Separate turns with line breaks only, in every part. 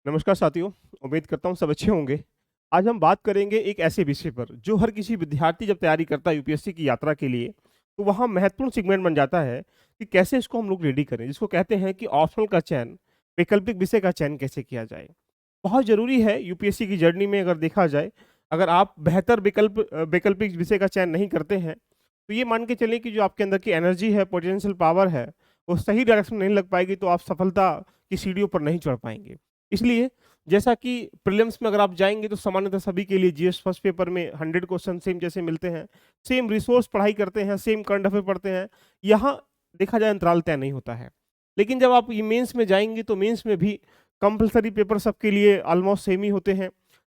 नमस्कार साथियों, उम्मीद करता हूँ सब अच्छे होंगे। आज हम बात करेंगे एक ऐसे विषय पर जो हर किसी विद्यार्थी जब तैयारी करता है यूपीएससी की यात्रा के लिए, तो वहाँ महत्वपूर्ण सेगमेंट बन जाता है कि कैसे इसको हम लोग रेडी करें। जिसको कहते हैं कि ऑप्शनल का चयन, वैकल्पिक विषय का चयन कैसे किया जाए। बहुत ज़रूरी है यूपीएससी की जर्नी में अगर देखा जाए, अगर आप बेहतर वैकल्पिक विषय का चयन नहीं करते हैं, तो ये मान के चलें कि जो आपके अंदर की एनर्जी है, पोटेंशियल पावर है, वो सही डायरेक्शन में नहीं लग पाएगी, तो आप सफलता की सीढ़ियों पर नहीं चढ़ पाएँगे। इसलिए जैसा कि प्रीलिम्स में अगर आप जाएँगे तो सामान्यतः सभी के लिए जीएस फर्स्ट पेपर में 100 क्वेश्चन सेम जैसे मिलते हैं, सेम रिसोर्स पढ़ाई करते हैं, सेम करंट अफेयर पढ़ते हैं। यहाँ देखा जाए अंतराल तय नहीं होता है। लेकिन जब आप ये मेंस में जाएँगे तो मेंस में भी कंपल्सरी पेपर सबके लिए ऑलमोस्ट सेम ही होते हैं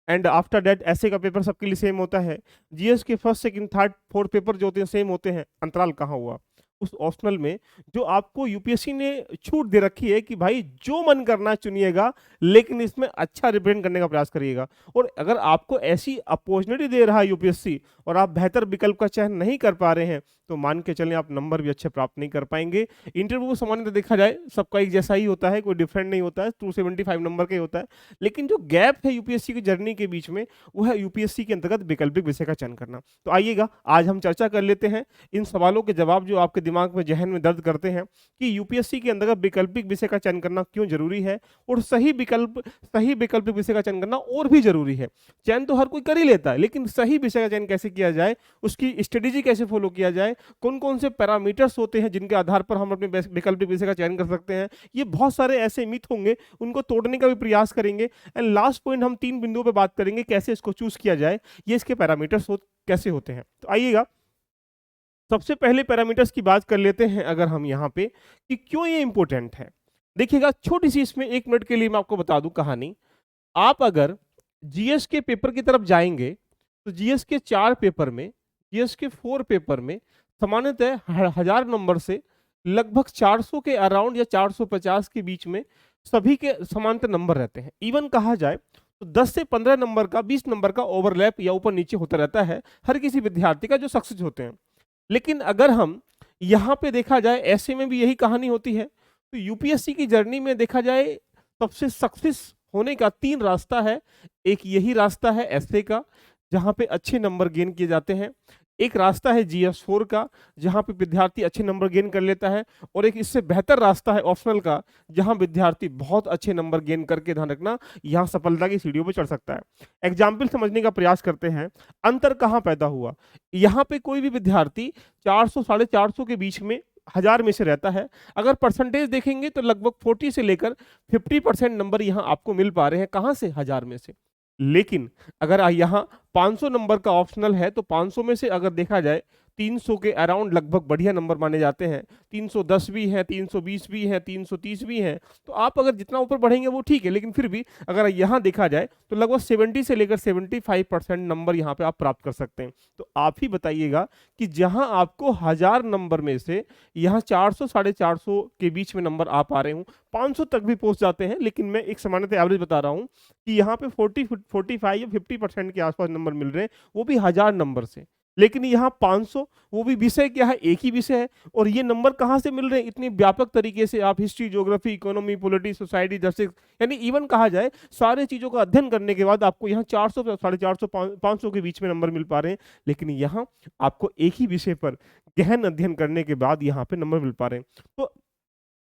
एंड आफ्टर दैट एसए का पेपर सबके लिए सेम होता है। जीएस के first, second, third, fourth paper जो होते हैं सेम होते हैं, अंतराल कहाँ हुआ? उस ऑप्शनल में जो आपको यूपीएससी ने छूट दे रखी है कि भाई जो मन करना चुनिएगा, लेकिन इसमें अच्छा रिप्रेजेंट करने का प्रयास करिएगा। और अगर आपको ऐसी अपॉर्चुनिटी दे रहा है यूपीएससी और आप बेहतर विकल्प का चयन नहीं कर पा रहे हैं, तो मान के चलें आप नंबर भी अच्छे प्राप्त नहीं कर पाएंगे। इंटरव्यू सामान्यतः देखा जाए सबका एक जैसा ही होता है, कोई डिफरेंट नहीं होता है, 275 नंबर का ही होता है। लेकिन जो गैप है यूपीएससी की जर्नी के बीच में, वो है यूपीएससी के अंतर्गत वैकल्पिक विषय का चयन करना। तो आइएगा आज हम चर्चा कर लेते हैं इन सवालों के जवाब जो आपके दिमाग में, जहन में दर्द करते हैं कि यूपीएससी के अंतर्गत वैकल्पिक विषय का चयन करना क्यों जरूरी है और सही वैकल्पिक विषय का चयन करना और भी जरूरी है। चयन तो हर कोई कर ही लेता है, लेकिन सही विषय का चयन कैसे किया जाए, उसकी स्ट्रेटेजी कैसे फॉलो किया जाए, कौन कौन से पैरामीटर्स होते हैं जिनके आधार पर हम अपने वैकल्पिक विषय का चयन कर सकते हैं। ये बहुत सारे ऐसे मिथ होंगे, उनको तोड़ने का भी प्रयास करेंगे एंड लास्ट पॉइंट हम 3 बिंदुओं पे बात करेंगे कैसे इसको चूज किया जाए, ये इसके पैरामीटर्स कैसे होते हैं। तो आइएगा सबसे पहले पैरामीटर्स की बात कर लेते हैं अगर हम यहाँ पे कि क्यों ये इंपॉर्टेंट है। देखिएगा छोटी सी इसमें 1 मिनट के लिए मैं आपको बता दूं कहानी। आप अगर जीएस के पेपर की तरफ जाएंगे तो जीएस के 4 पेपर में, जीएस के 4 पेपर में सामान्यतः 1000 नंबर से लगभग 400 के अराउंड या 450 के बीच में सभी के समांतर नंबर रहते हैं। इवन कहा जाए तो 10 से 15 नंबर का, 20 नंबर का ओवरलैप या ऊपर नीचे होता रहता है हर किसी विद्यार्थी का जो सक्सेस होते हैं। लेकिन अगर हम यहाँ पे देखा जाए ऐसे में भी यही कहानी होती है, तो यूपीएससी की जर्नी में देखा जाए सबसे सक्सेस होने का 3 रास्ता है। एक यही रास्ता है एसए का, जहाँ पे अच्छे नंबर गेन किए जाते हैं। एक रास्ता है जीएस 4 का, जहाँ पे विद्यार्थी अच्छे नंबर गेन कर लेता है। और एक इससे बेहतर रास्ता है ऑप्शनल का, जहाँ विद्यार्थी बहुत अच्छे नंबर गेन करके, ध्यान रखना, यहाँ सफलता की सीढ़ियों पर चढ़ सकता है। एग्जाम्पल समझने का प्रयास करते हैं, अंतर कहाँ पैदा हुआ। यहाँ पे कोई भी विद्यार्थी 400 450 के बीच में 1000 में से रहता है। अगर परसेंटेज देखेंगे तो लगभग 40 से लेकर 50% नंबर यहाँ आपको मिल पा रहे हैं। कहाँ से? 1000 में से। लेकिन अगर यहाँ 500 नंबर का ऑप्शनल है तो 500 में से अगर देखा जाए 300 के अराउंड लगभग बढ़िया नंबर माने जाते हैं। 310 भी हैं, 320 भी हैं, 330 भी हैं। तो आप अगर जितना ऊपर बढ़ेंगे वो ठीक है, लेकिन फिर भी अगर यहाँ देखा जाए तो लगभग 70 से लेकर 75% नंबर यहाँ पे आप प्राप्त कर सकते हैं। तो आप ही बताइएगा कि जहाँ आपको 1000 नंबर में से यहाँ 400 450 के बीच में नंबर आ पा रहे हूँ, 500 तक भी पहुंच जाते हैं, लेकिन मैं एक सामान्यतः एवरेज बता रहा हूँ कि यहाँ पे 45 या 50% के आसपास नंबर मिल रहे हैं, वो भी 1000 नंबर से। लेकिन यहाँ 500, वो भी विषय क्या है? एक ही विषय है। और ये नंबर कहाँ से मिल रहे हैं इतनी व्यापक तरीके से? आप history, geography, economy, polity, society, दर्शक, यानी इवन कहा जाए सारे चीजों का अध्ययन करने के बाद आपको यहाँ 400 450 500 के बीच में नंबर मिल पा रहे हैं। लेकिन यहाँ आपको एक ही विषय पर गहन अध्ययन करने के बाद यहाँ पे नंबर मिल पा रहे हैं। तो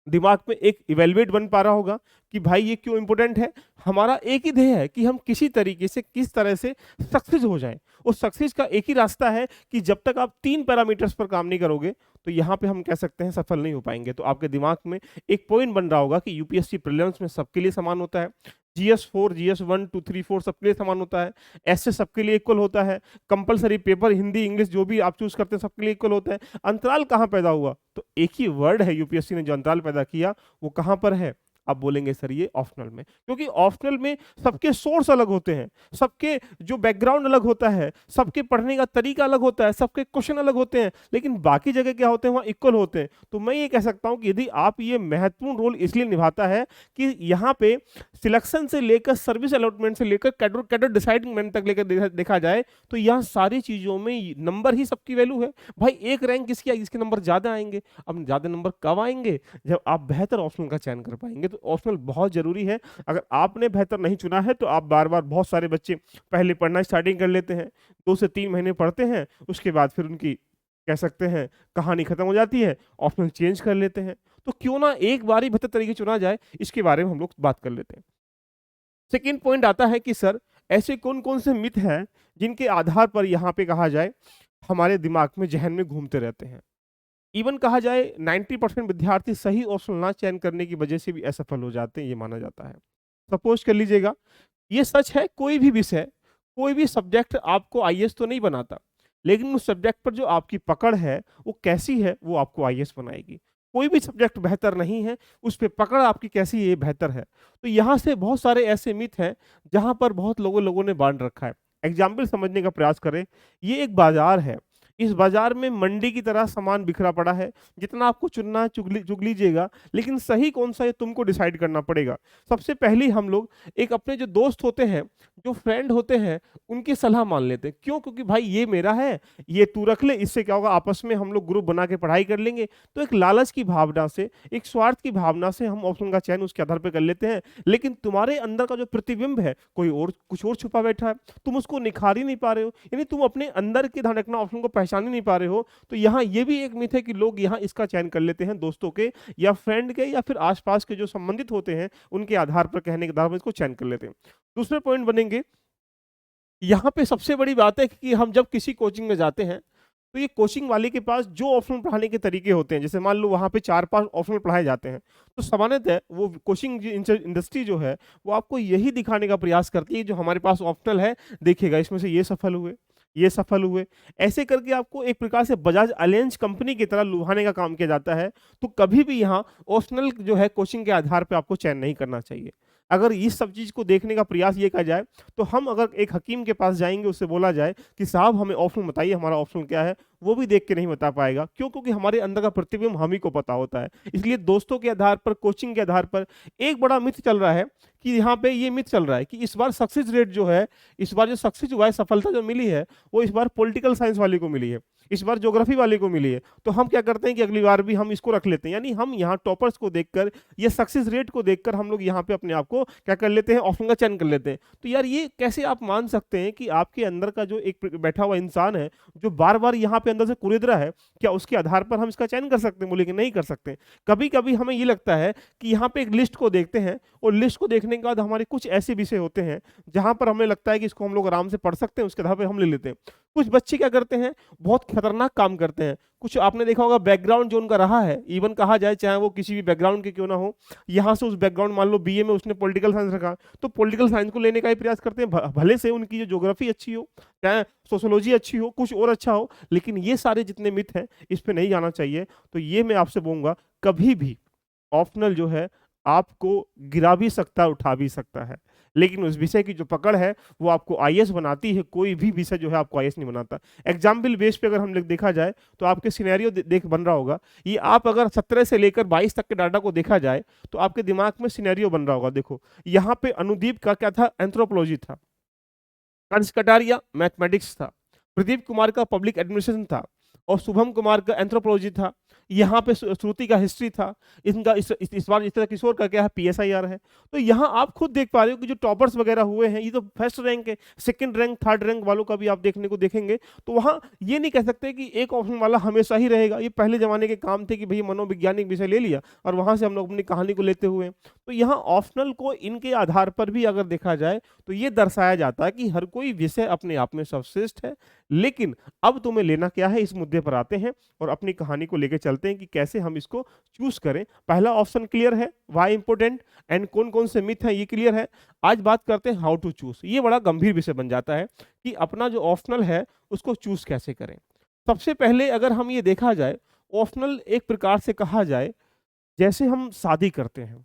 दिमाग में एक इवेल्युएट बन पा रहा होगा कि भाई ये क्यों इंपॉर्टेंट है। हमारा एक ही ध्येय है कि हम किसी तरीके से, किस तरह से सक्सेस हो जाएं। उस सक्सेस का एक ही रास्ता है कि जब तक आप 3 पैरामीटर्स पर काम नहीं करोगे तो यहाँ पे हम कह सकते हैं सफल नहीं हो पाएंगे। तो आपके दिमाग में एक पॉइंट बन रहा होगा कि यूपीएससी प्रीलिम्स में सबके लिए समान होता है, जीएस 4, जीएस 1 2 3 4 सबके लिए समान होता है, एसए सबके लिए इक्वल होता है, कंपलसरी पेपर हिंदी इंग्लिश जो भी आप चूज करते हैं सबके लिए इक्वल होता है। अंतराल कहाँ पैदा हुआ? तो एक ही वर्ड है यूपीएससी ने जो अंतराल पैदा किया, वो कहाँ पर है? आप बोलेंगे सर ये ऑप्शनल में, क्योंकि ऑप्शनल में सबके सोर्स अलग होते हैं, सबके जो बैकग्राउंड अलग होता है, सबके पढ़ने का तरीका अलग होता है, सबके क्वेश्चन अलग होते हैं, लेकिन बाकी जगह क्या होते हैं? वहाँ इक्वल होते हैं। तो मैं ये कह सकता हूँ कि यदि आप, ये महत्वपूर्ण रोल इसलिए निभाता है कि यहाँ पे सिलेक्शन से लेकर सर्विस अलॉटमेंट से लेकर कैडर डिसाइडिंग मैन तक लेकर देखा जाए तो यहाँ सारी चीजों में नंबर ही सबकी वैल्यू है। भाई एक रैंक किसकी आई? इसके नंबर ज्यादा आएंगे। अब ज्यादा नंबर कब आएंगे? जब आप बेहतर ऑप्शन का चयन कर पाएंगे। तो ऑप्शनल बहुत ज़रूरी है। अगर आपने बेहतर नहीं चुना है तो आप बार-बार बहुत सारे बच्चे पहले पढ़ना स्टार्टिंग कर लेते हैं, 2 से 3 महीने पढ़ते हैं, उसके बाद फिर उनकी कह सकते हैं कहानी खत्म हो जाती है, ऑप्शनल चेंज कर लेते हैं। तो क्यों ना एक बार ही बेहतर तरीके चुना जाए, इसके बारे में हम लोग बात कर लेते हैं। सेकंड पॉइंट आता है कि सर ऐसे कौन-कौन से मिथ हैं, जिनके आधार पर यहाँ पे कहा जाए हमारे दिमाग में, ज़हन में घूमते रहते हैं। इवन कहा जाए 90% विद्यार्थी सही ऑप्शन ना चयन करने की वजह से भी असफल हो जाते हैं, ये माना जाता है। सपोज़ कर लीजिएगा, ये सच है कोई भी विषय, कोई भी सब्जेक्ट आपको आईएएस तो नहीं बनाता, लेकिन उस सब्जेक्ट पर जो आपकी पकड़ है, वो कैसी है, वो आपको आईएएस बनाएगी। कोई भी सब्जेक्ट बेहतर नहीं है, उस पे पकड़ आपकी कैसी है, ये बेहतर है। तो यहाँ से बहुत सारे ऐसे मिथ हैं, जहाँ पर बहुत लोगों ने बाँट रखा है। एग्ज़ाम्पल समझने का प्रयास करें, ये एक बाज़ार है। इस बाज़ार में मंडी की तरह सामान बिखरा पड़ा है, जितना आपको चुनना है चुग लीजिएगा, लेकिन सही कौन-सा है तुमको डिसाइड करना पड़ेगा। सबसे पहले हम लोग एक अपने जो दोस्त होते हैं, जो फ्रेंड होते हैं, उनकी सलाह मान लेते हैं। क्यों? क्योंकि भाई ये मेरा है, ये तू रख ले, इससे क्या होगा आपस में हम लोग ग्रुप बना के पढ़ाई कर लेंगे। तो एक लालच की भावना से, एक स्वार्थ की भावना से हम ऑप्शन का चयन उसके आधार पे कर लेते हैं। लेकिन तुम्हारे अंदर का जो प्रतिबिंब है, कोई और कुछ और छुपा बैठा है, तुम उसको निखार ही नहीं पा रहे हो। यानी तुम अपने अंदर के ध्यान रखना ऑप्शन को पहचान ही नहीं पा रहे हो। तो यहाँ ये भी एक मिथ है कि लोग यहाँ इसका चयन कर लेते हैं दोस्तों के या फ्रेंड के या फिर आस-पास के जो संबंधित होते हैं, उनके आधार पर कहने के आधार पर इसको चयन कर लेते हैं। दूसरे पॉइंट बनेंगे, यहाँ पे सबसे बड़ी बात है कि हम जब किसी कोचिंग में जाते हैं, तो ये कोचिंग वाले के पास जो ऑप्शनल पढ़ाने के तरीके होते हैं, जैसे मान लो वहाँ पे 4-5 ऑप्शनल पढ़ाए जाते हैं, तो सामान्यतः वो कोचिंग इंडस्ट्री जो है, वो आपको यही दिखाने का प्रयास करती है, जो हमारे पास ऑप्शनल है, देखिएगा इसमें से ये सफल हुए, ये सफल हुए। ऐसे करके आपको एक प्रकार से बजाज अलायंस कंपनी की तरह लुभाने का काम किया जाता है। तो कभी भी यहाँ ऑप्शनल जो है कोचिंग के आधार पे आपको चयन नहीं करना चाहिए। अगर इस सब चीज़ को देखने का प्रयास ये किया जाए, तो हम अगर एक हकीम के पास जाएँगे, उससे बोला जाए कि साहब हमें ऑप्शन बताइए, हमारा ऑप्शन क्या है? वो भी देख के नहीं बता पाएगा। क्यों? क्योंकि हमारे अंदर का प्रतिबिंब हम ही को पता होता है। इसलिए दोस्तों के आधार पर, कोचिंग के आधार पर एक बड़ा मिथ चल रहा है कि यहाँ पे ये मिथ चल रहा है कि इस बार सक्सेस रेट जो है, इस बार जो सक्सेस हुआ है, सफलता जो मिली है, वो इस बार पॉलिटिकल साइंस वाले को मिली है, इस बार ज्योग्राफी वाले को मिली है। तो हम क्या करते हैं कि अगली बार भी हम इसको रख लेते हैं। यानी हम यहाँ टॉपर्स को देखकर, ये सक्सेस रेट को देखकर हम लोग यहाँ पे अपने आप को क्या कर लेते हैं, ऑप्शन का चयन कर लेते हैं। तो यार ये कैसे आप मान सकते हैं कि आपके अंदर का जो एक बैठा हुआ इंसान है, जो बार-बार यहाँ पे अंदर से कुरेद रहा है, क्या उसके आधार पर हम इसका चयन कर सकते हैं? बोले कि नहीं कर सकते। कभी-कभी हमें ये लगता है कि यहाँ पे एक लिस्ट को देखते हैं और लिस्ट को देखने के बाद हमारे कुछ ऐसे विषय होते हैं, जहाँ पर हमें लगता है कि इसको हम लोग आराम से पढ़ सकते हैं, उसके आधार पे हम ले लेते हैं। कुछ बच्चे क्या करते हैं, बहुत खतरनाक काम करते हैं। कुछ आपने देखा होगा बैकग्राउंड जो उनका रहा है, इवन कहा जाए चाहे वो किसी भी बैकग्राउंड के क्यों ना हो, यहाँ से उस बैकग्राउंड मान लो बीए में उसने पॉलिटिकल साइंस रखा, तो पॉलिटिकल साइंस को लेने का ही प्रयास करते हैं। भले से उनकी जो ज्योग्राफी अच्छी हो, चाहे सोशियोलॉजी अच्छी हो, कुछ और अच्छा हो, लेकिन ये सारे जितने मिथ हैं, इस पे नहीं जाना चाहिए। तो ये मैं आपसे बोलूँगा, कभी भी ऑप्शनल जो है, आपको गिरा भी सकता है, उठा भी सकता है। लेकिन उस विषय की जो पकड़ है, वो आपको आईएएस बनाती है, कोई भी विषय जो है आपको आईएएस नहीं बनाता। एग्ज़ाम्पल बेस पे अगर हम लोग देखा जाए, तो आपके सिनेरियो देख बन रहा होगा। ये आप अगर 17 से लेकर 22 तक के डाटा को देखा जाए, तो आपके दिमाग में सिनेरियो बन रहा होगा। देखो, यहाँ पे अनुदीप का क्या था, एंथ्रोपोलॉजी था। अंश कटारिया मैथमेटिक्स था। प्रदीप कुमार का पब्लिक एडमिनिस्ट्रेशन था और शुभम कुमार का एंथ्रोपोलॉजी था। यहाँ पे श्रुति का हिस्ट्री था। इनका इस बार इस तरह किशोर का क्या है, पीएसआईआर है। तो यहाँ आप खुद देख पा रहे हो कि जो टॉपर्स वगैरह हुए हैं, ये तो फर्स्ट रैंक है, सेकंड रैंक, थर्ड रैंक वालों का भी आप देखने को देखेंगे। तो वहाँ ये नहीं कह सकते कि एक ऑप्शन वाला हमेशा ही रहेगा। ये पहले जमाने के काम थे कि भई मनोवैज्ञानिक विषय ले लिया और वहाँ से हम लोग अपनी कहानी को लेते हुए। तो यहाँ ऑप्शनल को इनके आधार पर भी अगर देखा जाए, तो ये दर्शाया जाता है कि हर कोई विषय अपने आप में सर्वश्रेष्ठ है। लेकिन अब तुम्हें लेना क्या है, इस मुद्दे पर आते हैं और अपनी कहानी को लेके चलते हैं कि कैसे हम इसको चूज़ करें। पहला ऑप्शन क्लियर है, व्हाई इंपॉर्टेंट एंड कौन-कौन से मिथ हैं, ये क्लियर है। आज बात करते हैं हाउ टू चूज़। ये बड़ा गंभीर विषय बन जाता है कि अपना जो ऑप्शनल है, उसको चूज़ कैसे करें। सबसे पहले अगर हम ये देखा जाए, ऑप्शनल एक प्रकार से कहा जाए, जैसे हम शादी करते हैं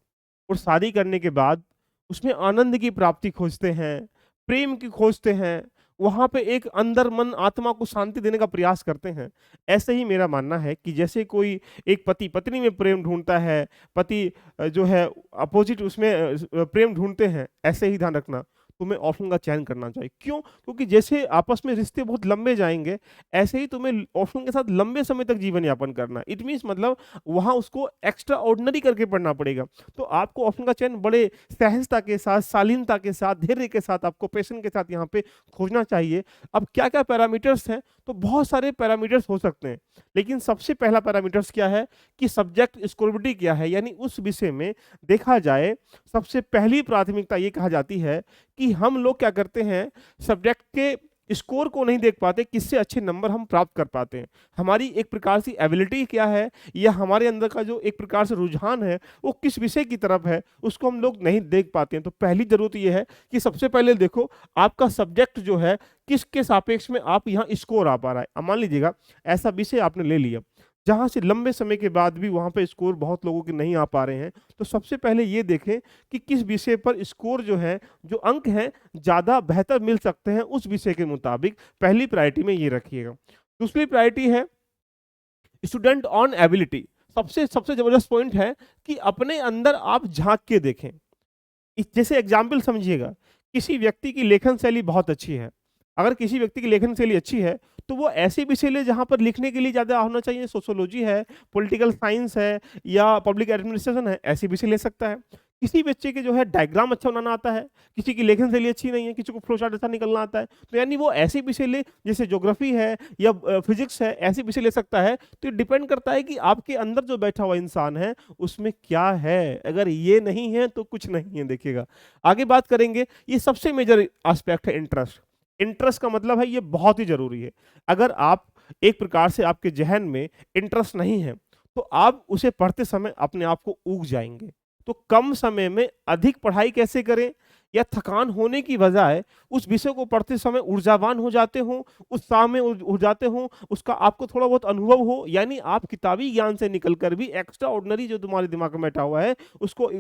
और शादी करने के बाद उसमें आनंद की प्राप्ति खोजते हैं, प्रेम की खोजते हैं, वहाँ पे एक अंदर मन आत्मा को शांति देने का प्रयास करते हैं। ऐसे ही मेरा मानना है कि जैसे कोई एक पति-पत्नी में प्रेम ढूँढता है, पति जो है अपोज़िट उसमें प्रेम ढूँढते हैं, ऐसे ही ध्यान रखना। तुम्हें ऑप्शन का चयन करना चाहिए। क्यों? क्योंकि जैसे आपस में रिश्ते बहुत लंबे जाएँगे, ऐसे ही तुम्हें ऑप्शन के साथ लंबे समय तक जीवन यापन करना है। इट मीन्स मतलब वहाँ उसको एक्स्ट्रा ऑर्डिनरी करके पढ़ना पड़ेगा। तो आपको ऑप्शन का चयन बड़े सहजता के साथ, शालीनता के साथ, धैर्य के साथ, आपको पैशन के साथ यहाँ पे खोजना चाहिए। अब क्या-क्या पैरामीटर्स हैं? तो बहुत सारे पैरामीटर्स हो सकते हैं। लेकिन सबसे पहला पैरामीटर्स क्या है कि सब्जेक्ट स्कोरबिलिटी क्या है? यानी उस विषय में देखा जाए, सबसे पहली प्राथमिकता ये कहा जाती है कि हम लोग क्या करते हैं, सब्जेक्ट के स्कोर को नहीं देख पाते, किससे अच्छे नंबर हम प्राप्त कर पाते हैं। हमारी एक प्रकार से एबिलिटी क्या है या हमारे अंदर का जो एक प्रकार से रुझान है, वो किस विषय की तरफ है, उसको हम लोग नहीं देख पाते हैं। तो पहली ज़रूरत ये है कि सबसे पहले देखो, आपका सब्जेक्ट जो है, किसके सापेक्ष में आप यहाँ स्कोर आ पा रहा है। अब मान लीजिएगा, ऐसा विषय आपने ले लिया, जहाँ से लंबे समय के बाद भी वहाँ पे स्कोर बहुत लोगों के नहीं आ पा रहे हैं। तो सबसे पहले ये देखें कि किस विषय पर स्कोर जो है, जो अंक हैं, ज़्यादा बेहतर मिल सकते हैं उस विषय के मुताबिक, पहली प्रायोरिटी में ये रखिएगा। दूसरी प्रायोरिटी है स्टूडेंट ऑन एबिलिटी। सबसे सबसे ज़बरदस्त पॉइंट है कि अपने अंदर आप झाँक के देखें। जैसे एग्जाम्पल समझिएगा, किसी व्यक्ति की लेखन शैली बहुत अच्छी है। अगर किसी व्यक्ति की लेखन शैली अच्छी है, तो वो ऐसे विषय ले जहाँ पर लिखने के लिए ज़्यादा होना चाहिए, सोशियोलॉजी है, पॉलिटिकल साइंस है या पब्लिक एडमिनिस्ट्रेशन है, ऐसे विषय ले सकता है। किसी बच्चे के जो है डायग्राम अच्छा बनाना आता है, किसी की लेखन शैली अच्छी नहीं है, किसी को फ्लो चार्ट अच्छा निकलना आता है, तो यानी वो ऐसे विषय ले, जैसे ज्योग्राफी है या फिजिक्स है, ऐसे विषय ले सकता है। तो ये डिपेंड करता है कि आपके अंदर जो बैठा हुआ इंसान है, उसमें क्या है? अगर ये नहीं है, तो कुछ नहीं है, देखिएगा। आगे बात करेंगे, ये सबसे मेजर एस्पेक्ट है इंटरेस्ट। इंटरेस्ट का मतलब है ये बहुत ही ज़रूरी है। अगर आप एक प्रकार से आपके ज़हन में इंटरेस्ट नहीं है, तो आप उसे पढ़ते समय अपने आप को ऊब जाएँगे। तो कम समय में अधिक पढ़ाई कैसे करें या थकान होने की बजाय उस विषय को पढ़ते समय ऊर्जावान हो जाते हों, उत्साह में उड़ जाते हों, उसका आपको थोड़ा बहुत अनुभव हो, यानी आप किताबी ज्ञान से निकल कर भी एक्स्ट्रा ऑर्डिनरी जो तुम्हारे दिमाग में बैठा हुआ है, उसको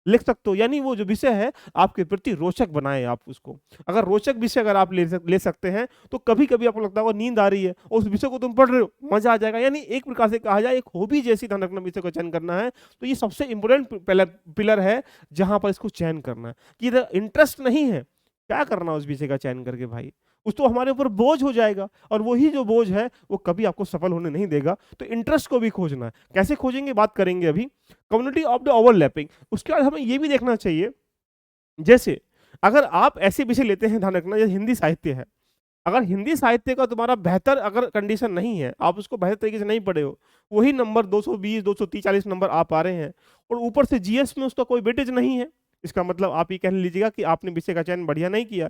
लिख सकते हो। यानी वो जो विषय है, आपके प्रति रोचक बनाएँ आप उसको। अगर रोचक विषय अगर आप ले सकते हैं, तो कभी-कभी आपको लगता होगा नींद आ रही है और उस विषय को तुम पढ़ रहे हो, मज़ा आ जाएगा। यानी एक प्रकार से कहा जाए, एक हॉबी जैसी ध्यान रखना, विषय का चयन करना है। तो ये सबसे इम्पोर्टेंट पिलर है, जहाँ पर इसको चयन करना है कि अगर इंटरेस्ट नहीं है, क्या करना उस विषय का चयन करके भाई? उस तो हमारे ऊपर बोझ हो जाएगा और वही जो बोझ है, वो कभी आपको सफल होने नहीं देगा। तो इंटरेस्ट को भी खोजना है। कैसे खोजेंगे, बात करेंगे अभी। कम्युनिटी ऑफ द ओवरलैपिंग, उसके बाद हमें ये भी देखना चाहिए, जैसे अगर आप ऐसे विषय लेते हैं, ध्यान रखना, जैसे हिंदी साहित्य है। अगर हिंदी साहित्य का तुम्हारा बेहतर अगर कंडीशन नहीं है, आप उसको बेहतर तरीके से नहीं पढ़े हो, वही नंबर 220, 230, 40 नंबर आ पा रहे हैं और ऊपर से जीएस में उसका कोई वेटेज नहीं है, इसका मतलब आप ये कह लीजिएगा कि आपने विषय का चयन बढ़िया नहीं किया।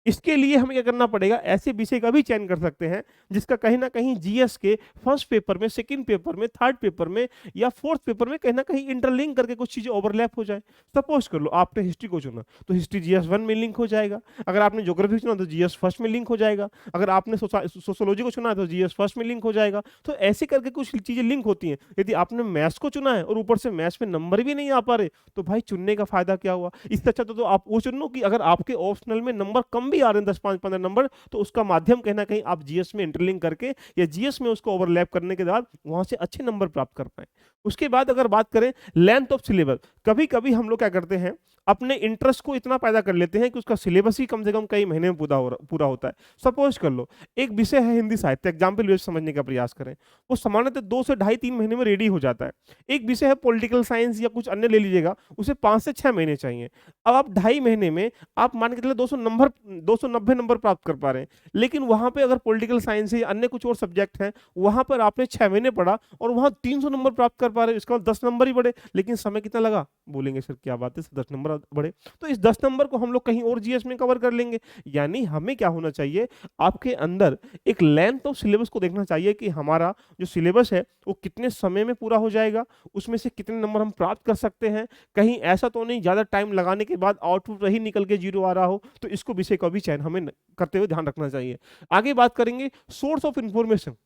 इसके लिए हमें क्या करना पड़ेगा, ऐसे विषय का भी चयन कर सकते हैं जिसका कहीं न कहीं जीएस के फर्स्ट पेपर में, सेकंड पेपर में, थर्ड पेपर में या फोर्थ पेपर में कहीं न कहीं इंटरलिंक करके कुछ चीज़ें ओवरलैप हो जाए। सपोज़ कर लो आपने हिस्ट्री को चुना, तो हिस्ट्री जीएस 1 में लिंक हो जाएगा। अगर आपने ज्योग्राफी चुना तो जीएस फर्स्ट में लिंक हो जाएगा। अगर आपने सोशियोलॉजी को चुना है तो जीएस फर्स्ट में लिंक हो जाएगा। तो ऐसे करके कुछ चीज़ें लिंक होती हैं। यदि आपने मैथ्स को चुना है और ऊपर से मैथ्स में नंबर भी नहीं आ पा रहे, तो भाई चुनने का फ़ायदा क्या हुआ? इससे अच्छा तो आप वो चुन लो कि अगर आपके ऑप्शनल में नंबर कम भी आ रहे हैं, 10, 5, 15 नंबर, तो उसका माध्यम कहीं न कहीं आप जीएस में इंटरलिंक करके या जीएस में उसको ओवरलैप करने के बाद वहाँ से अच्छे नंबर प्राप्त कर पाएँ। उसके बाद अगर बात करें लेंथ ऑफ सिलेबस, कभी-कभी हम लोग क्या करते हैं, अपने इंटरेस्ट को इतना पैदा कर लेते हैं कि उसका सिलेबस ही कम से कम कई महीने में पूरा होता है। सपोज़ कर लो, एक विषय है हिंदी साहित्य, एग्ज़ाम्पल बेस्ड समझने का प्रयास करें। वो सामान्यतः 2 से ढाई 3 महीने में रेडी हो जाता है। एक विषय है पॉलिटिकल साइंस या कुछ अन्य ले लीजिएगा, उसे 5 से 6 महीने चाहिए। अब आप ढाई महीने में आप मान के चलिए 290 नंबर प्राप्त कर पा रहे हैं। लेकिन वहाँ पे अगर पॉलिटिकल साइंस है या अन्य कुछ और सब्जेक्ट हैं, वहाँ पर आपने 6 महीने पढ़ा और वहाँ 300 नंबर प्राप्त कर पा रहे हैं, इसका मतलब 10 नंबर ही बढ़े। लेकिन समय कितना लगा? बोलेंगे सर क्या बात है, 10 नंबर बढ़े। तो इस 10 नंबर को हम लोग कहीं और जीएस में कवर कर लेंगे। यानी हमें क्या होना चाहिए, आपके अंदर एक लेंथ ऑफ सिलेबस को देखना चाहिए कि हमारा जो सिलेबस है, वो कितने समय में पूरा हो जाएगा, उसमें से कितने नंबर हम प्राप्त कर सकते हैं। कहीं ऐसा तो नहीं ज़्यादा टाइम लगाने के बाद आउटपुट वही निकल के 0 आ रहा हो, तो इसको विषय का भी चयन हमें करते हुए ध्यान रखना चाहिए। आगे बात करेंगे सोर्स ऑफ इन्फॉर्मेशन।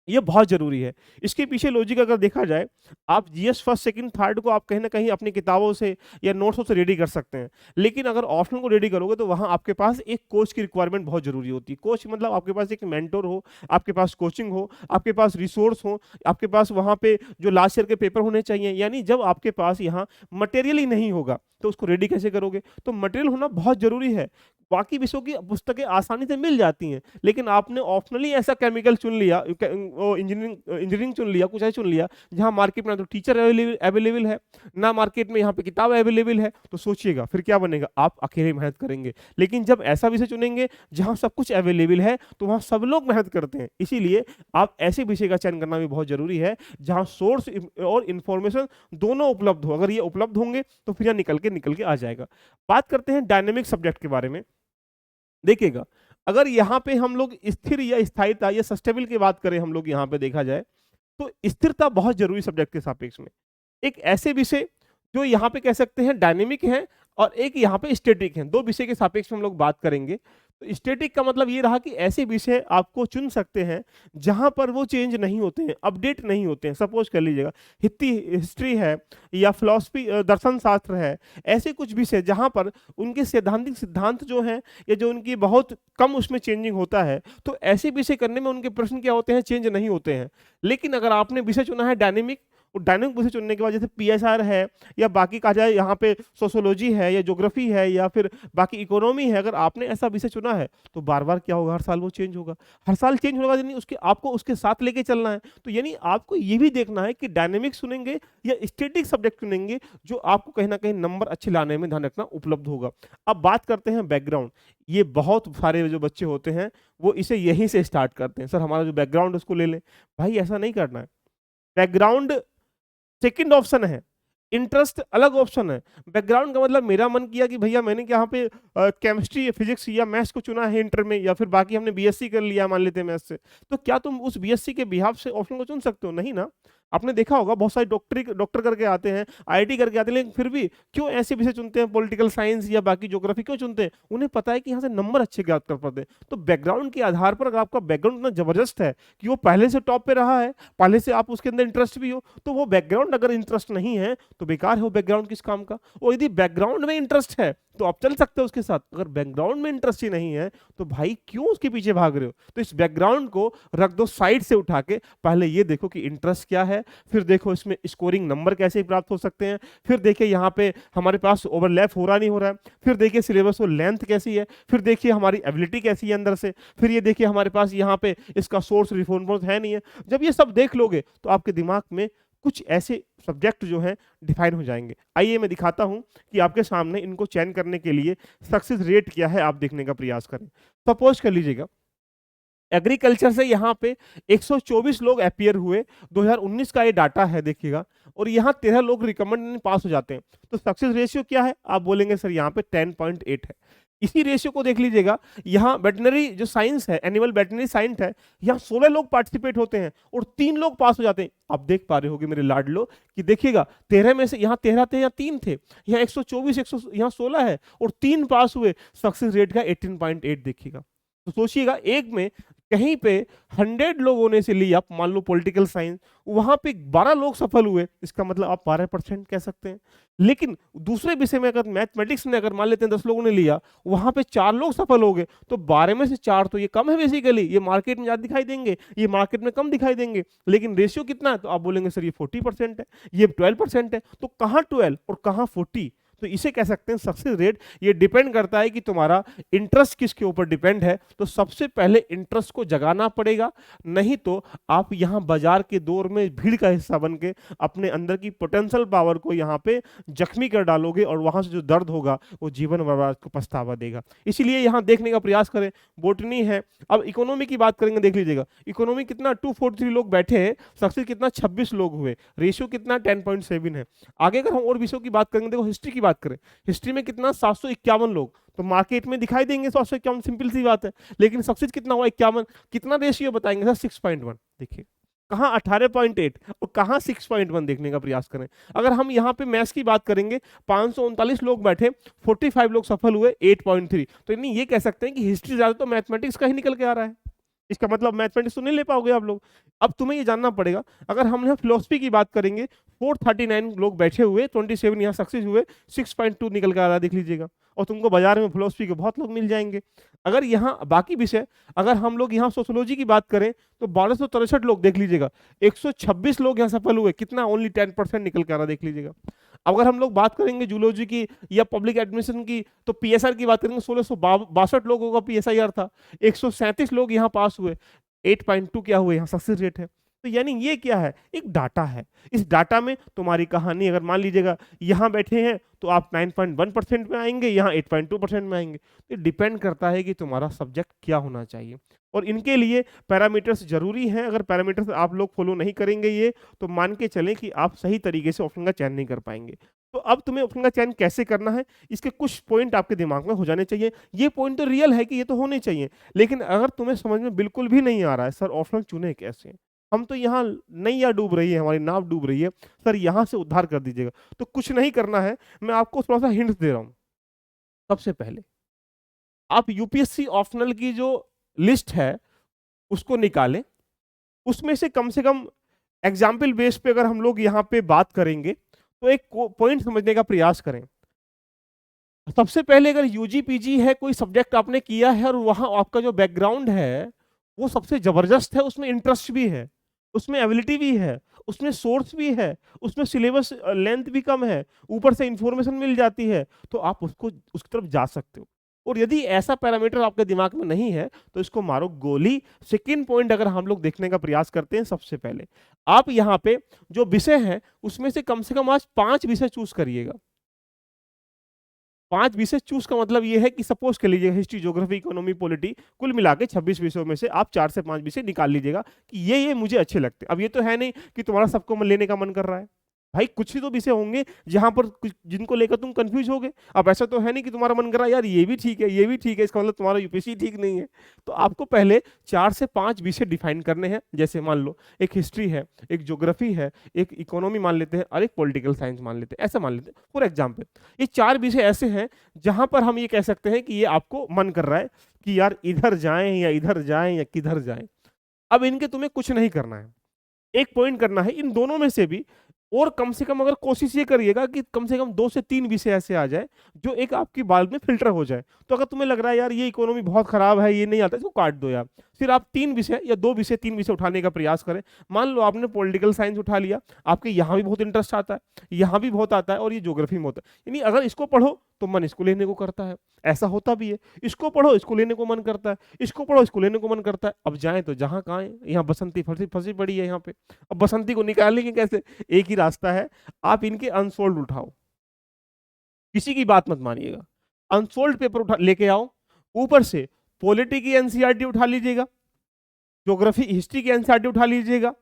ये बहुत ज़रूरी है। इसके पीछे लॉजिक अगर देखा जाए, आप जीएस फर्स्ट, सेकंड, थर्ड को आप कहीं न कहीं अपनी किताबों से या नोट्सों से रेडी कर सकते हैं। लेकिन अगर ऑप्शनल को रेडी करोगे तो वहाँ आपके पास एक कोच की रिक्वायरमेंट बहुत ज़रूरी होती है। कोच मतलब आपके पास एक मेंटर हो, आपके पास कोचिंग हो, आपके पास रिसोर्स हो, आपके पास वहाँ पे जो लास्ट ईयर के पेपर होने चाहिए। यानी जब आपके पास यहाँ मटेरियल ही नहीं होगा, तो उसको रेडी कैसे करोगे? तो मटेरियल होना बहुत ज़रूरी है। बाकी विषयों की पुस्तकें आसानी से मिल जाती हैं, लेकिन आपने ऑप्शनली ऐसा केमिकल चुन लिया, वो इंजीनियरिंग चुन लिया, कुछ ऐसा चुन लिया, जहाँ मार्केट में ना तो टीचर अवेलेबल अवेलेबल है, ना मार्केट में यहाँ पे किताब अवेलेबल है, तो सोचिएगा फिर क्या बनेगा? आप अकेले मेहनत करेंगे। लेकिन जब ऐसा विषय चुनेंगे जहाँ सब कुछ अवेलेबल है, तो वहाँ सब लोग मेहनत करते हैं। इसीलिए आप ऐसे विषय का चयन करना भी बहुत ज़रूरी है, जहाँ सोर्स और इन्फॉर्मेशन दोनों उपलब्ध हो। अगर ये उपलब्ध होंगे, तो फिर यहाँ निकल के आ जाएगा। बात करते हैं डायनामिक सब्जेक्ट के बारे में। देखिएगा, अगर यहाँ पे हम लोग स्थिर या स्थायिता या सस्टेबल की बात करें, हम लोग यहाँ पे देखा जाए, तो स्थिरता बहुत ज़रूरी सब्जेक्ट के सापेक्ष में। एक ऐसे विषय जो यहाँ पे कह सकते हैं डायनेमिक हैं और एक यहाँ पे स्टैटिक हैं, 2 विषय के सापेक्ष में हम लोग बात करेंगे। तो स्टैटिक का मतलब ये रहा कि ऐसे विषय आपको चुन सकते हैं, जहाँ पर वो चेंज नहीं होते हैं, अपडेट नहीं होते हैं। सपोज़ कर लीजिएगा हिस्ट्री है या फिलॉसफी दर्शन शास्त्र है, ऐसे कुछ विषय जहाँ पर उनके सैद्धांतिक सिद्धांत जो हैं या जो उनकी बहुत कम उसमें चेंजिंग होता है, तो ऐसे विषय करने में उनके प्रश्न क्या होते हैं, चेंज नहीं होते हैं। लेकिन अगर आपने विषय चुना है डायनेमिक, और डायनेमिक विषय चुनने के बाद जैसे पीएसआर है या बाकी कहा जाए यहाँ पे सोशियोलॉजी है या ज्योग्राफी है या फिर बाकी इकोनॉमी है, अगर आपने ऐसा विषय चुना है, तो बार-बार क्या होगा, हर साल वो चेंज होगा। हर साल चेंज होगा यानी उसके आपको उसके साथ लेके चलना है। तो यानी आपको ये भी देखना है कि डायनेमिक चुनेंगे या स्टैटिक सब्जेक्ट चुनेंगे, जो आपको कहीं न कहीं नंबर अच्छे लाने में ध्यान रखना उपलब्ध होगा। अब बात करते हैं बैकग्राउंड। ये बहुत सारे जो बच्चे होते हैं, वो इसे यहीं से स्टार्ट करते हैं। सर हमारा जो बैकग्राउंड है उसको ले लें। भाई ऐसा नहीं करना है। बैकग्राउंड सेकंड ऑप्शन है, इंटरेस्ट अलग ऑप्शन है। बैकग्राउंड का मतलब मेरा मन किया कि भैया मैंने यहाँ पे केमिस्ट्री, फिजिक्स या मैथ्स को चुना है इंटर में, या फिर बाकी हमने बीएससी कर लिया मान लेते हैं मैथ्स से, तो क्या तुम उस बीएससी के बिहाफ से ऑप्शन को चुन सकते हो? नहीं ना। आपने देखा होगा बहुत सारे डॉक्टर करके आते हैं, आईआईटी करके आते हैं, लेकिन फिर भी क्यों ऐसे विषय चुनते हैं, पॉलिटिकल साइंस या बाकी ज्योग्राफी क्यों चुनते हैं? उन्हें पता है कि यहाँ से नंबर अच्छे ज्ञात कर पाते हैं। तो बैकग्राउंड के आधार पर अगर आपका बैकग्राउंड इतना जबरदस्त है कि वो पहले से टॉप पे रहा है, पहले से आप उसके अंदर इंटरेस्ट भी हो, तो वो बैकग्राउंड अगर इंटरेस्ट नहीं है, तो बेकार है वो बैकग्राउंड किस काम का। और यदि बैकग्राउंड में इंटरेस्ट है, तो आप चल सकते हो उसके साथ। अगर बैकग्राउंड में इंटरेस्ट ही नहीं है, तो भाई क्यों उसके पीछे भाग रहे हो? तो इस बैकग्राउंड को रख दो साइड से उठा के, पहले ये देखो कि इंटरेस्ट क्या है, फिर देखो इसमें स्कोरिंग नंबर कैसे प्राप्त हो सकते हैं, फिर देखिए यहाँ पे हमारे पास ओवरलैप हो रहा नहीं हो रहा है, फिर देखिए सिलेबस और लेंथ कैसी है, फिर देखिए हमारी एबिलिटी कैसी है अंदर से, फिर ये देखिए हमारे पास यहाँ पे इसका सोर्स रिफॉर्म है नहीं है। जब ये सब देख लोगे, तो आपके दिमाग में कुछ ऐसे सब्जेक्ट जो हैं डिफाइन हो जाएंगे। आइए मैं दिखाता हूं कि आपके सामने इनको चयन करने के लिए सक्सेस रेट क्या है, आप देखने का प्रयास करें। सपोज कर लीजिएगा एग्रीकल्चर से यहाँ पे 124 लोग अपीयर हुए, 2019 का ये डाटा है देखिएगा, और यहाँ 13 लोग रिकमेंड पास हो जाते हैं। तो सक्सेस रेशियो क्या है? आप बोलेंगे सर यहाँ पे 10.8 है। इसी रेशियो को देख लीजिएगा, यहाँ वेटनरी जो साइंस है, एनिमल वेटनरी साइंस है, यहाँ 16 लोग पार्टिसिपेट होते हैं और 3 लोग पास हो जाते हैं। आप देख पा रहे होगे मेरे लाडलो कि देखिएगा 13 में से यहाँ 13 थे, यहाँ 3 थे, यहाँ 124, यहाँ 16 है और 3 पास हुए। सक्सेस रेट का 18.8 देखिएगा। तो सोचिएगा एक में कहीं पे 100 लोगों ने से लिया, मान लो पॉलिटिकल साइंस, वहां पे 12 लोग सफल हुए, इसका मतलब आप 12% कह सकते हैं। लेकिन दूसरे विषय में अगर मैथमेटिक्स में अगर मान लेते हैं 10 लोगों ने लिया, वहां पे 4 लोग सफल हो गए, तो 12 में से 4 तो ये कम है बेसिकली, ये मार्केट में ज्यादा दिखाई देंगे, ये मार्केट में कम दिखाई देंगे। लेकिन रेशियो कितना है? तो आप बोलेंगे सर ये 40% है, ये 12% है। तो कहाँ 12 और कहाँ 40? तो इसे कह सकते हैं सक्सेस रेट। ये डिपेंड करता है कि तुम्हारा इंटरेस्ट किसके ऊपर डिपेंड है। तो सबसे पहले इंटरेस्ट को जगाना पड़ेगा, नहीं तो आप यहाँ बाजार के दौर में भीड़ का हिस्सा बन के अपने अंदर की पोटेंशियल पावर को यहाँ पे जख्मी कर डालोगे और वहां से जो दर्द होगा वो जीवन भर को पछतावा देगा। इसीलिए यहाँ देखने का प्रयास करें। बोटनी है। अब इकोनॉमी की बात करेंगे, देख लीजिएगा इकोनॉमी कितना 243 लोग बैठे हैं, सक्सेस कितना 26 लोग हुए, रेशियो कितना 10.7 है। आगे अगर हम और विषयों की बात करेंगे, देखो हिस्ट्री की बात करें, हिस्ट्री में कितना 751 लोग, तो मार्केट में दिखाई देंगे 751, सिंपल सी बात है। लेकिन सक्सेस कितना हुआ 51, कितना रेशियो बताएंगे सर 6.1। देखिए कहाँ 18.8 और कहाँ 6.1 देखने का प्रयास करें। अगर हम यहाँ पे मैथ्स की बात करेंगे, 539 लोग बैठे, 45 लोग सफल हुए, 8.3। तो यानी ये कह सकते हैं कि हिस्ट्री ज्यादा तो मैथमेटिक्स का ही निकल के आ रहा है। इसका मतलब मैथमेटिक्स तो नहीं ले पाओगे आप लोग। अब तुम्हें ये जानना पड़ेगा, अगर हम यहाँ फिलोसफी की बात करेंगे, 439 लोग बैठे हुए, 27 यहाँ सक्सेस हुए, 6.2 निकल कर आ रहा, देख लीजिएगा। और तुमको बाजार में फिलोसफी के बहुत लोग मिल जाएंगे। अगर यहाँ बाकी विषय, अगर हम लोग यहाँ सोशोलॉजी की बात करें तो 1263 लोग, देख लीजिएगा, 126 लोग यहाँ सफल हुए, कितना, ओनली 10% निकल कर आ रहा, देख लीजिएगा। अगर हम लोग बात करेंगे जूलॉजी की या पब्लिक एडमिशन की, तो पीएसआर की बात करेंगे, 1662 लोगों का पीएसआईआर था, 137 लोग यहाँ पास हुए, 8.2 क्या हुए यहाँ सक्सेस रेट है। तो यानी ये क्या है, एक डाटा है। इस डाटा में तुम्हारी कहानी, अगर मान लीजिएगा यहाँ बैठे हैं तो आप 9.1% में आएंगे, यहाँ 8.2% में आएंगे। तो डिपेंड करता है कि तुम्हारा सब्जेक्ट क्या होना चाहिए, और इनके लिए पैरामीटर्स जरूरी हैं। अगर पैरामीटर्स आप लोग फॉलो नहीं करेंगे ये, तो मान के चलें कि आप सही तरीके से ऑप्शन का चयन नहीं कर पाएंगे। तो अब तुम्हें ऑप्शन का चयन कैसे करना है, इसके कुछ पॉइंट आपके दिमाग में हो जाने चाहिए। ये पॉइंट तो रियल है कि ये तो होने चाहिए, लेकिन अगर तुम्हें समझ में बिल्कुल भी नहीं आ रहा है सर ऑप्शन चुने कैसे, हम तो यहाँ नैया डूब रही है, हमारी नाव डूब रही है, सर यहाँ से उद्धार कर दीजिएगा, तो कुछ नहीं करना है। मैं आपको थोड़ा सा हिंट दे रहा हूँ। सबसे पहले आप यूपीएससी ऑप्शनल की जो लिस्ट है उसको निकालें, उसमें से कम एग्जाम्पल बेस पे अगर हम लोग यहाँ पे बात करेंगे तो एक पॉइंट समझने का प्रयास करें। सबसे पहले अगर यूजी पीजी है, कोई सब्जेक्ट आपने किया है और वहां आपका जो बैकग्राउंड है वो सबसे जबरदस्त है, उसमें इंटरेस्ट भी है, उसमें एबिलिटी भी है, उसमें सोर्स भी है, उसमें सिलेबस लेंथ भी कम है, ऊपर से इंफॉर्मेशन मिल जाती है, तो आप उसको उसकी तरफ जा सकते हो। और यदि ऐसा पैरामीटर आपके दिमाग में नहीं है तो इसको मारो गोली। सेकेंड पॉइंट अगर हम लोग देखने का प्रयास करते हैं, सबसे पहले आप यहाँ पे जो विषय है उसमें से कम आज 5 विषय चूज करिएगा। 5 विषय चूज का मतलब ये है कि सपोज कर लीजिए हिस्ट्री, ज्योग्राफी, इकोनॉमी, पॉलिटी, कुल मिला के 26 विषयों में से आप 4 से 5 विषय निकाल लीजिएगा कि ये मुझे अच्छे लगते हैं। अब ये तो है नहीं कि तुम्हारा सबको लेने का मन कर रहा है, भाई कुछ ही तो विषय होंगे जहां पर जिनको लेकर तुम कंफ्यूज होगे। अब ऐसा तो है नहीं कि तुम्हारा मन कर रहा है यार ये भी ठीक है, ये भी ठीक है, इसका मतलब तुम्हारा यूपीएससी ठीक नहीं है। तो आपको पहले 4 से 5 विषय डिफाइन करने हैं। जैसे मान लो एक हिस्ट्री है, एक ज्योग्राफी है, एक इकोनॉमी मान लेते हैं, और एक पॉलिटिकल साइंस मान लेते हैं, ऐसा मान लेते हैं फॉर एग्जाम्पल। ये 4 विषय ऐसे हैं जहां पर हम ये कह सकते हैं कि ये आपको मन कर रहा है कि यार इधर जाएं या इधर जाएं या किधर जाएं। अब इनके तुम्हें कुछ नहीं करना है, एक पॉइंट करना है इन दोनों में से भी, और कम से कम अगर कोशिश ये करिएगा कि कम से कम 2 से 3 विषय ऐसे आ जाए जो एक आपकी बाल में फिल्टर हो जाए। तो अगर तुम्हें लग रहा है यार ये इकोनॉमी बहुत खराब है, ये नहीं आता, इसको काट दो यार, फिर आप 3 विषय या 2 विषय 3 विषय उठाने का प्रयास करें। मान लो आपने पॉलिटिकल साइंस उठा लिया, आपके यहाँ भी बहुत इंटरेस्ट आता है, यहाँ भी बहुत आता है, और ये ज्योग्राफी में होता है, यानी अगर इसको पढ़ो तो मन इसको लेने को करता है, ऐसा होता भी है। इसको पढ़ो इसको लेने को मन करता है, इसको पढ़ो इसको लेने को मन करता है। अब जाएं तो जहां कहाँ है, यहाँ बसंती फंसी फंसी पड़ी है यहाँ पे। अब बसंती को निकालेंगे कैसे, एक ही रास्ता है, आप इनके अनसोल्ड उठाओ, किसी की बात मत मानिएगा, अनसोल्ड पेपर उठा लेके आओ, ऊपर से पॉलिटी की एनसीईआरटी उठा लीजिएगा, ज्योग्राफी हिस्ट्री की एनसीईआरटी उठा लीजिएगा,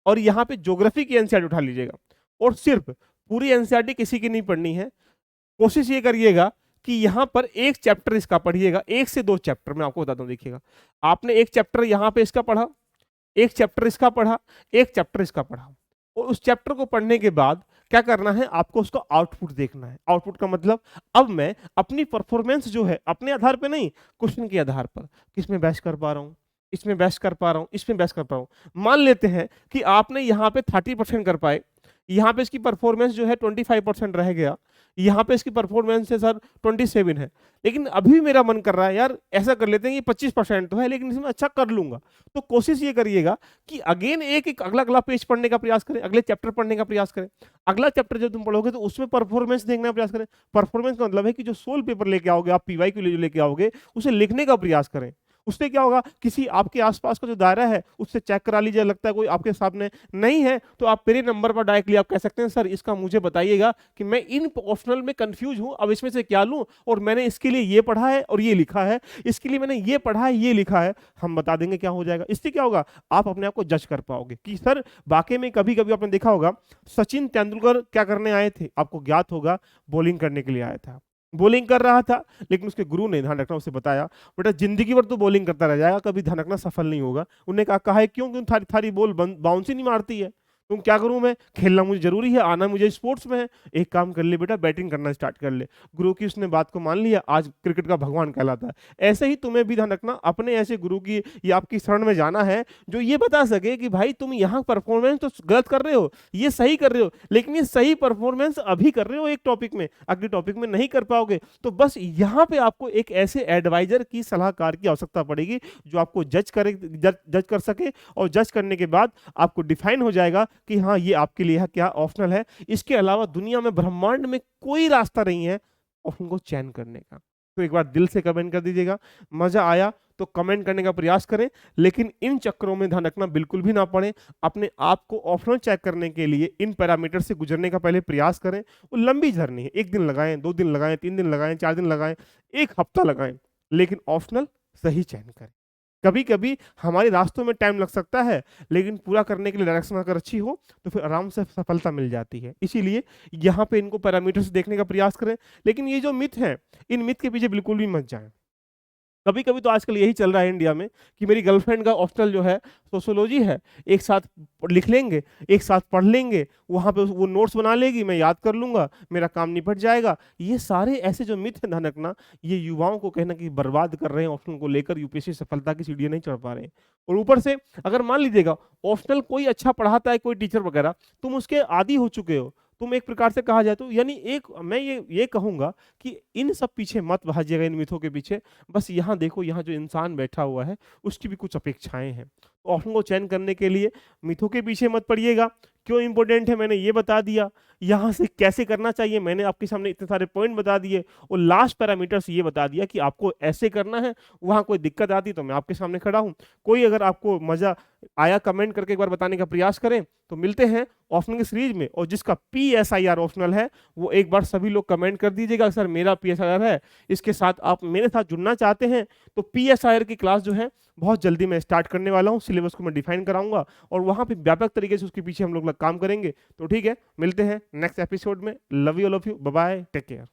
और यहाँ पे ज्योग्राफी की एनसीईआरटी उठा लीजिएगा। और सिर्फ पूरी एनसीईआरटी किसी की नहीं पढ़नी है, कोशिश ये करिएगा कि यहाँ पर एक चैप्टर इसका पढ़िएगा, 1 से 2 चैप्टर मैं आपको बताता हूँ। देखिएगा, आपने एक चैप्टर यहाँ पे इसका पढ़ा, एक चैप्टर इसका पढ़ा, एक चैप्टर इसका पढ़ा, और उस चैप्टर को पढ़ने के बाद क्या करना है, आपको उसका आउटपुट देखना है। आउटपुट का मतलब अब मैं अपनी परफॉर्मेंस जो है अपने आधार पे नहीं, क्वेश्चन के आधार पर, किसमें बेस्ट कर पा रहा हूँ, इसमें बेस्ट कर पा रहा हूँ, इसमें बेस्ट कर पा रहा हूँ। मान लेते हैं कि आपने यहाँ पे 30% कर पाए, यहाँ पे इसकी परफॉर्मेंस जो है 25% रह गया, यहाँ पे इसकी परफॉर्मेंस है सर 27 है, लेकिन अभी मेरा मन कर रहा है यार ऐसा कर लेते हैं कि 25% तो है लेकिन इसमें अच्छा कर लूंगा। तो कोशिश ये करिएगा कि अगेन एक अगला पेज पढ़ने का प्रयास करें, अगले चैप्टर पढ़ने का प्रयास करें। अगला चैप्टर जब तुम पढ़ोगे तो उसमें परफॉर्मेंस देखने का प्रयास करें। परफॉर्मेंस का मतलब है कि जो सोल पेपर लेके आओगे आप, पीवाई क्यू लेके आओगे, उसे लिखने का प्रयास करें। उससे क्या होगा, किसी आपके आसपास का जो दायरा है उससे चेक करा लीजिए, लगता है कोई आपके सामने नहीं है तो आप मेरे नंबर पर डायरेक्टली आप कह सकते हैं सर इसका मुझे बताइएगा कि मैं इन ऑप्शनल में कंफ्यूज हूं, अब इसमें से क्या लूं, और मैंने इसके लिए ये पढ़ा है और ये लिखा है, इसके लिए मैंने ये पढ़ा है ये लिखा है, हम बता देंगे क्या हो जाएगा। इससे क्या होगा, आप अपने आप को जज कर पाओगे कि सर वाकई में। कभी कभी आपने देखा होगा सचिन तेंदुलकर क्या करने आए थे, आपको ज्ञात होगा, बॉलिंग करने के लिए आया था, बॉलिंग कर रहा था, लेकिन उसके गुरु ने ध्यान रखना उसे बताया बेटा जिंदगी भर तो बॉलिंग करता रह जाएगा, कभी ध्यान रखना सफल नहीं होगा। उन्होंने कहा है क्यों, क्यों थारी थारी बॉल बाउंस ही नहीं मारती है। तुम क्या करूँ मैं? खेलना मुझे ज़रूरी है, आना मुझे स्पोर्ट्स में है। एक काम कर ले बेटा, बैटिंग करना स्टार्ट कर ले। गुरु की उसने बात को मान लिया, आज क्रिकेट का भगवान कहलाता है। ऐसे ही तुम्हें भी ध्यान रखना, अपने ऐसे गुरु की या आपकी शरण में जाना है, जो ये बता सके कि भाई तुम यहाँ परफॉर्मेंस तो गलत कर रहे हो, ये सही कर रहे हो, लेकिन ये सही परफॉर्मेंस अभी कर रहे हो एक टॉपिक में, अगले टॉपिक में नहीं कर पाओगे। तो बस यहाँ पे आपको एक ऐसे एडवाइजर की, सलाहकार की आवश्यकता पड़ेगी, जो आपको जज कर सके, और जज करने के बाद आपको डिफाइन हो जाएगा कि हाँ ये आपके लिए क्या ऑप्शनल है। इसके अलावा दुनिया में, ब्रह्मांड में कोई रास्ता नहीं है ऑप्शन को चयन करने का। तो एक बार दिल से कमेंट कर दीजिएगा। मजा आया तो कमेंट करने का प्रयास करें, लेकिन इन चक्करों में ध्यान रखना बिल्कुल भी ना पड़े। अपने आप को ऑप्शनल चेक करने के लिए इन पैरामीटर से गुजरने का पहले प्रयास करें। वो लंबी जर्नी है, 1 दिन लगाएं, 2 दिन लगाएं, 3 दिन लगाएं, 4 दिन लगाएं, 1 हफ्ता लगाएं, लेकिन ऑप्शनल सही चयन करें। कभी कभी हमारे रास्तों में टाइम लग सकता है, लेकिन पूरा करने के लिए डायरेक्शन अगर अच्छी हो तो फिर आराम से सफलता मिल जाती है। इसीलिए यहाँ पे इनको पैरामीटर्स देखने का प्रयास करें। लेकिन ये जो मिथ है, इन मिथ के पीछे बिल्कुल भी मत जाएं। कभी कभी तो आजकल यही चल रहा है इंडिया में कि मेरी गर्लफ्रेंड का ऑप्शनल जो है सोशियोलॉजी है, एक साथ लिख लेंगे, एक साथ पढ़ लेंगे, वहां पे वो नोट्स बना लेगी, मैं याद कर लूंगा, मेरा काम निपट जाएगा। ये सारे ऐसे जो मिथ है, ध्यान रखना, ये युवाओं को कहना कि बर्बाद कर रहे हैं, ऑप्शनल को लेकर यूपीएससी सफलता की सीढ़ियां नहीं चढ़ पा रहे हैं। और ऊपर से अगर मान लीजिएगा ऑप्शनल कोई अच्छा पढ़ाता है, कोई टीचर वगैरह, तुम उसके आदी हो चुके हो, तुम एक प्रकार से कहा जाए तो, यानी एक मैं ये कहूंगा कि इन सब पीछे मत भाजिएगा, इन मिथों के पीछे। बस यहाँ देखो, यहाँ जो इंसान बैठा हुआ है उसकी भी कुछ अपेक्षाएं हैं। तो ऑप्शन को चयन करने के लिए मिथों के पीछे मत पड़िएगा। क्यों इंपॉर्टेंट है मैंने ये बता दिया, यहाँ से कैसे करना चाहिए मैंने आपके सामने इतने सारे पॉइंट बता दिए, और लास्ट पैरामीटर्स ये बता दिया कि आपको ऐसे करना है। वहाँ कोई दिक्कत आती तो मैं आपके सामने खड़ा हूँ। कोई अगर आपको मजा आया, कमेंट करके एक बार बताने का प्रयास करें। तो मिलते हैं ऑप्शनल की सीरीज में, और जिसका PSIR ऑप्शनल है वो एक बार सभी लोग कमेंट कर दीजिएगा सर मेरा PSIR है। इसके साथ आप मेरे साथ जुड़ना चाहते हैं तो PSIR की क्लास जो है बहुत जल्दी मैं स्टार्ट करने वाला हूँ। सिलेबस को मैं डिफाइन कराऊंगा और वहाँ पे व्यापक तरीके से उसके पीछे हम लोग काम करेंगे। तो ठीक है, मिलते हैं नेक्स्ट एपिसोड में। Love you, all of you, bye bye, take care.